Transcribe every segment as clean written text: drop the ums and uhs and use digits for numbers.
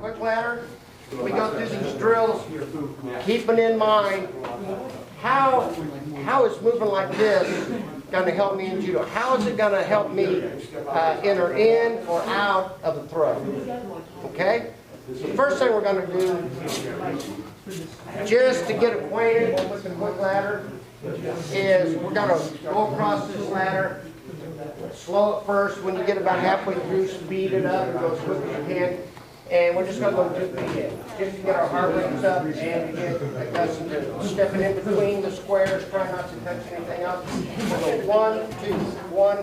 quick ladder, we go through these drills, keeping in mind how is moving like this going to help me in judo? How is it going to help me enter in or out of the throw? Okay? So the first thing we're going to do, just to get acquainted with the quick ladder, is we're going to go across this ladder, slow it first. When you get about halfway through, speed it up and go as quick as you can. And we're just going to go 2 feet in, just to get our heart rates up and to get accustomed to stepping in between the squares, trying not to touch anything else. We'll go 1, 2, 1,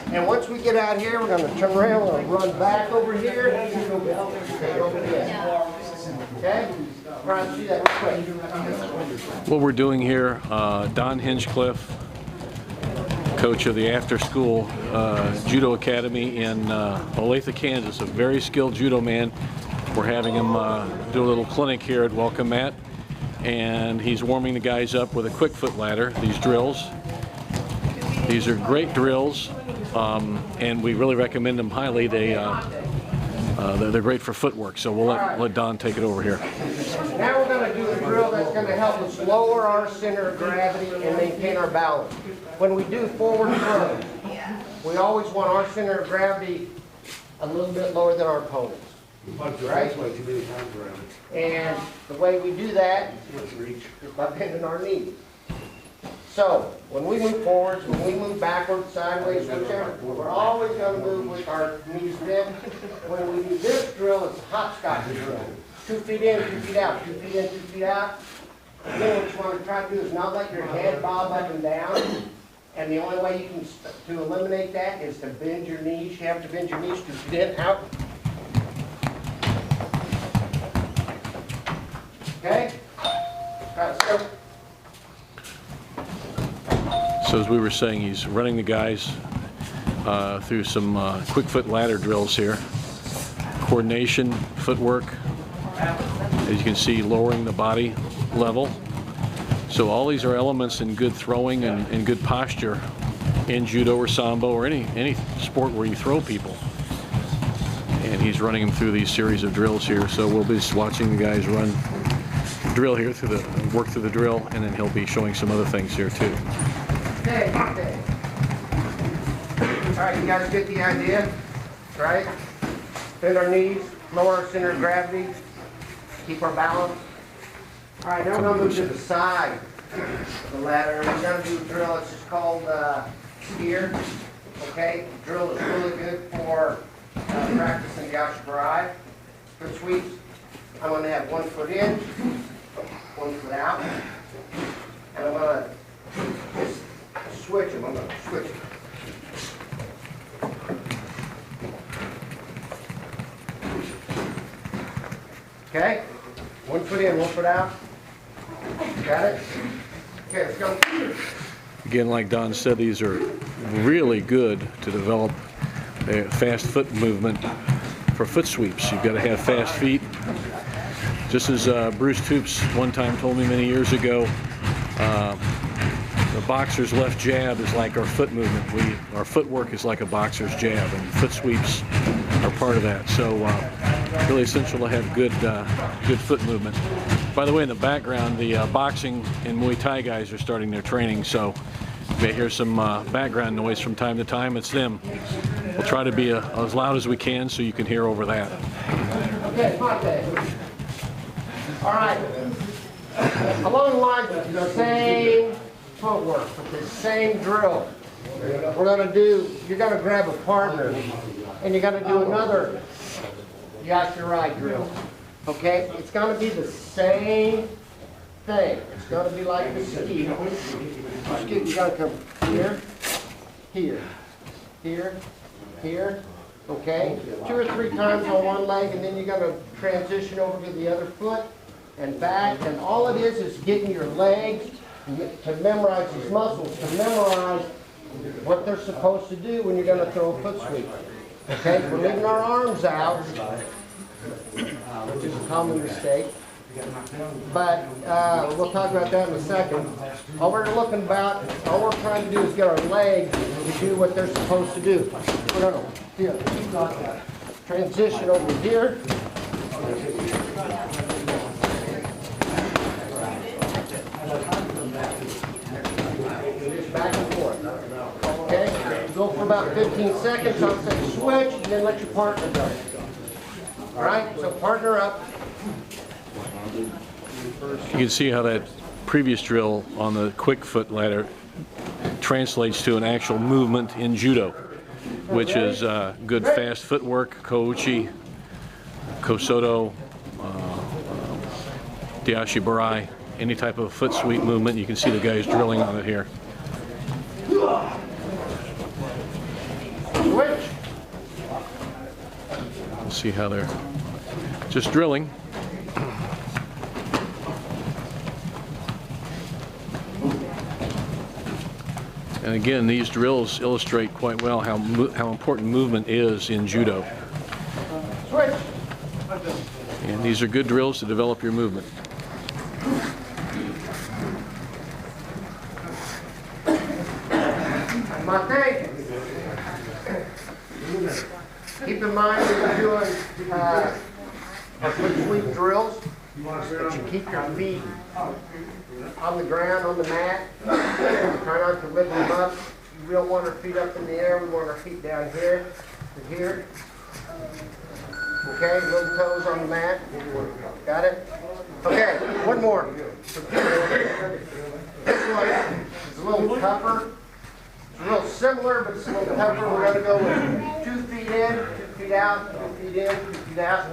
2. And once we get out here, we're going to turn around, we're going to run back over here, and stay over here. Okay? Try to see that real quick. What we're doing here, Don Hinschliff, coach of the after-school Judo Academy in Olathe, Kansas, a very skilled judo man. We're having him do a little clinic here at Welcome Mat, and he's warming the guys up with a quick foot ladder, these drills. These are great drills, and we really recommend them highly. They're great for footwork, so we'll let Don take it over here. Now we're going to do a drill that's going to help us lower our center of gravity and maintain our balance. When we do forward throws, we always want our center of gravity a little bit lower than our opponent's. Right? And the way we do that is by bending our knees. So, when we move forwards, when we move backwards, sideways, whichever, we're always going to move with our knees bent. When we do this drill, it's a hopscotch drill. 2 feet in, 2 feet out, 2 feet in, 2 feet out. Then what you want to try to do is not let your head bob up and down. And the only way you can to eliminate that is to bend your knees. You have to bend your knees 2 feet in, out. Okay? All right, let's go. So as we were saying, he's running the guys through some quick foot ladder drills here. Coordination, footwork, as you can see, lowering the body level. So all these are elements in good throwing and good posture in judo or sambo or any sport where you throw people. And he's running them through these series of drills here. So we'll be just watching the guys drill here work through the drill, and then he'll be showing some other things here too. Okay, okay. All right, you guys get the idea, right? Bend our knees, lower our center of gravity, keep our balance. All right, now we're going to move to the side of the ladder. We're going to do a drill. It's just called steer. Okay, the drill is really good for practicing the Ashibarai. Foot sweeps. I'm going to have 1 foot in, 1 foot out, and I'm going to just switch them. I'm going to switch them. Okay? 1 foot in, 1 foot out. Got it? Okay, let's go. Again, like Don said, these are really good to develop a fast foot movement for foot sweeps. You've got to have fast feet. Just as Bruce Toops one time told me many years ago, the boxer's left jab is like our foot movement. Our footwork is like a boxer's jab, and foot sweeps are part of that. So really essential to have good foot movement. By the way, in the background, the boxing and Muay Thai guys are starting their training, so you may hear some background noise from time to time. It's them. We'll try to be as loud as we can so you can hear over that. Okay, Monte. All right. Along the lines of the same footwork, with the same drill, we're going to do, you're going to grab a partner, and you're going to do another Yashirai drill. Okay? It's going to be the same thing. It's going to be like the ski. You're going to come here, here, here, here. Okay? 2 or 3 times on one leg, and then you're going to transition over to the other foot and back. And all it is getting your legs to memorize these muscles, to memorize what they're supposed to do when you're going to throw a foot sweep. Okay? We're leaving our arms out, which is a common mistake. But we'll talk about that in a second. All we're trying to do is get our legs to do what they're supposed to do. No. Here. transition over here. Back and forth. Okay? Go for about 15 seconds. I'll say switch and then let your partner go. All right? So partner up. You can see how that previous drill on the quick foot ladder translates to an actual movement in judo, which is good fast footwork, ko-uchi, kosoto, diashi barai, any type of foot sweep movement. You can see the guys drilling on it here. See how they're just drilling. And again, these drills illustrate quite well how important movement is in judo. And these are good drills to develop your movement. My thing. Keep in mind when you're doing our foot sweep drills, that you keep your feet on the ground, on the mat. Try not to lift them up. We don't want our feet up in the air. We want our feet down here to here. Okay, little toes on the mat. Got it? Okay, one more. This one is a little tougher. It's real similar, but it's a little tougher. We're going to go with 2 feet in, 2 feet out, 2 feet in, 2 feet out.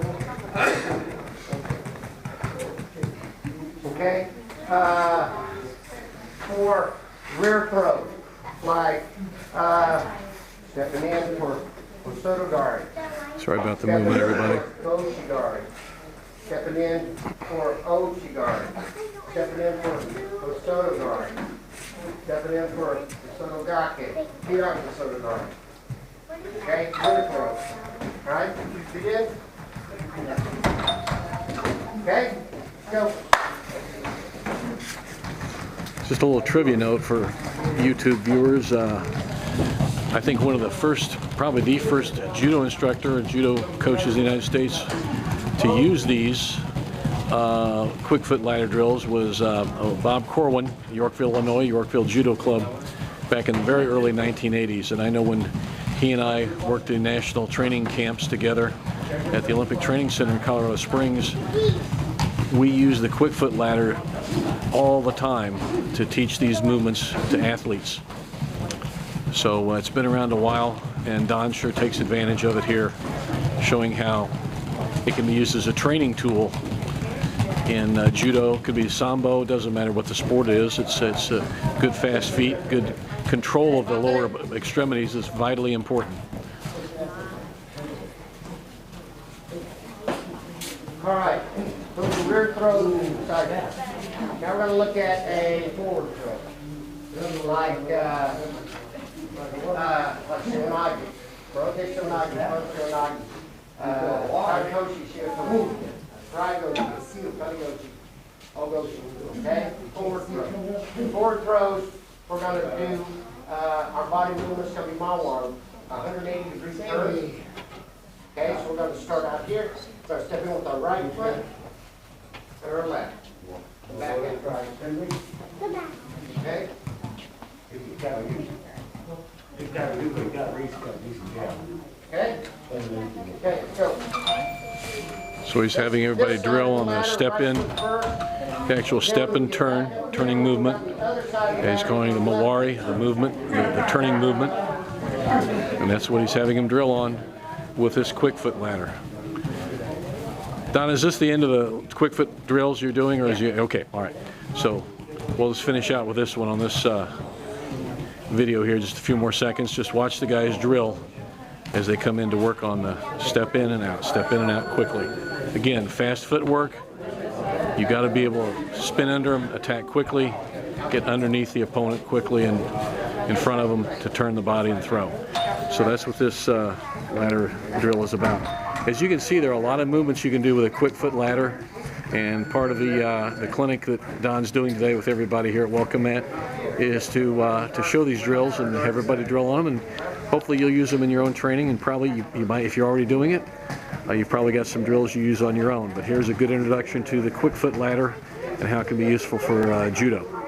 Okay? For rear throws, like stepping in for soto guard. Sorry about the movement, everybody. Ochi guard. Stepping in for Ochi guard. Stepping in for soto guard. Stepping in for soto gake. Feet on the soto guard. Okay? Rear throws. Alright? Feet in. Okay? Go. Just a little trivia note for YouTube viewers. I think one of the first, probably the first judo instructor and judo coaches in the United States to use these quick foot ladder drills was Bob Corwin, Yorkville, Illinois, Yorkville Judo Club, back in the very early 1980s. And I know when he and I worked in national training camps together at the Olympic Training Center in Colorado Springs, we used the quick foot ladder all the time to teach these movements to athletes. So it's been around a while, and Don sure takes advantage of it here, showing how it can be used as a training tool in judo. Could be Sambo, doesn't matter what the sport is. It's good fast feet, good control of the lower extremities is vitally important. All right, put the rear throw inside that. Now we're going to look at a forward throw, like shonagi, rote shonagi, front shonagi, taikoshi, shiotoshi, trigoshi, karigoshi, ogoshi. Okay, forward throw. Forward throws, we're going to do our body movements going to be mawar, 180-degree turn. Okay, so we're going to start out here. Start stepping with our right foot and our left. Back and right. Okay? Okay? Okay, So he's having everybody drill on the step in, the actual step and turn, turning movement. He's calling the Mawari, the movement, the turning movement. And that's what he's having him drill on with this quick foot ladder. Don, is this the end of the quick foot drills you're doing, or is you okay? All right. So we'll just finish out with this one on this video here. Just a few more seconds. Just watch the guys drill as they come in to work on the step in and out quickly. Again, fast footwork. You got to be able to spin under them, attack quickly, get underneath the opponent quickly and in front of them to turn the body and throw. So that's what this ladder drill is about. As you can see, there are a lot of movements you can do with a quick foot ladder, and part of the clinic that Don's doing today with everybody here at Welcome Mat is to show these drills and have everybody drill on them and Hopefully you'll use them in your own training, and probably you might, if you're already doing it, you've probably got some drills you use on your own. But here's a good introduction to the quick foot ladder and how it can be useful for judo.